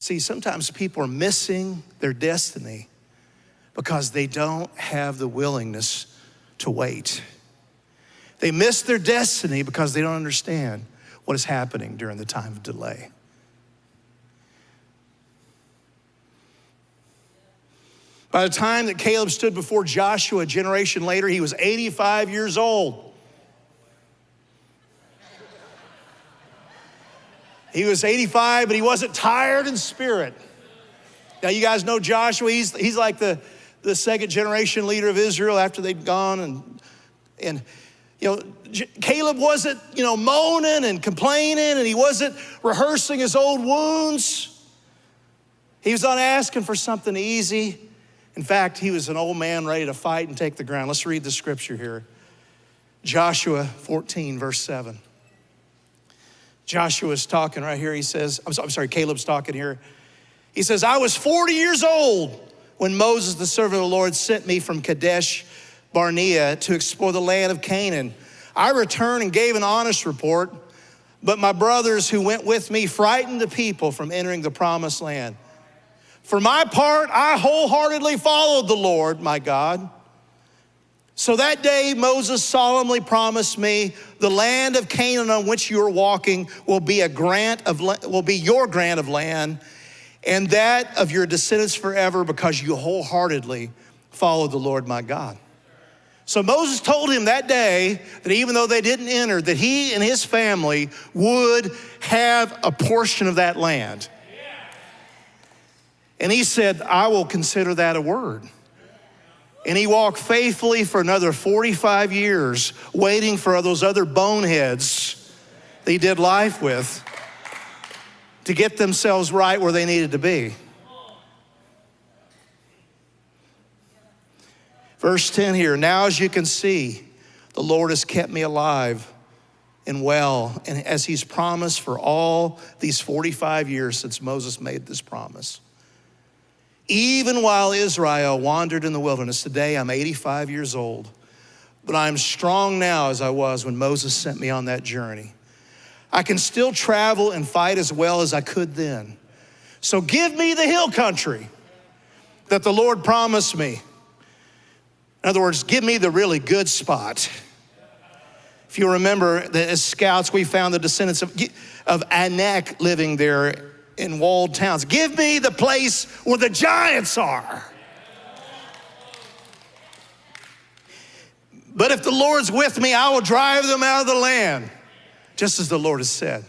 See, sometimes people are missing their destiny because they don't have the willingness to wait. They miss their destiny because they don't understand what is happening during the time of delay. By the time that Caleb stood before Joshua a generation later, he was 85 years old. He was 85, but he wasn't tired in spirit. Now, you guys know Joshua. He's like the second generation leader of Israel after they'd gone. And Caleb wasn't, moaning and complaining, and he wasn't rehearsing his old wounds. He was not asking for something easy. In fact, he was an old man ready to fight and take the ground. Let's read the scripture here. Joshua 14, verse 7. Joshua's talking right here. He says, Caleb's talking here. He says, I was 40 years old when Moses, the servant of the Lord, sent me from Kadesh Barnea to explore the land of Canaan. I returned and gave an honest report, but my brothers who went with me frightened the people from entering the promised land. For my part, I wholeheartedly followed the Lord, my God. So that day, Moses solemnly promised me, the land of Canaan on which you are walking will be your grant of land, and that of your descendants forever, because you wholeheartedly followed the Lord, my God. So Moses told him that day that even though they didn't enter, that he and his family would have a portion of that land. And he said, I will consider that a word. And he walked faithfully for another 45 years, waiting for those other boneheads that he did life with to get themselves right where they needed to be. Verse 10 here, now as you can see, the Lord has kept me alive and well, and as he's promised for all these 45 years since Moses made this promise. Even while Israel wandered in the wilderness, today I'm 85 years old, but I'm strong now as I was when Moses sent me on that journey. I can still travel and fight as well as I could then. So give me the hill country that the Lord promised me. In other words, give me the really good spot. If you remember that as scouts, we found the descendants of Anak living there in walled towns. Give me the place where the giants are. But if the Lord's with me, I will drive them out of the land, just as the Lord has said.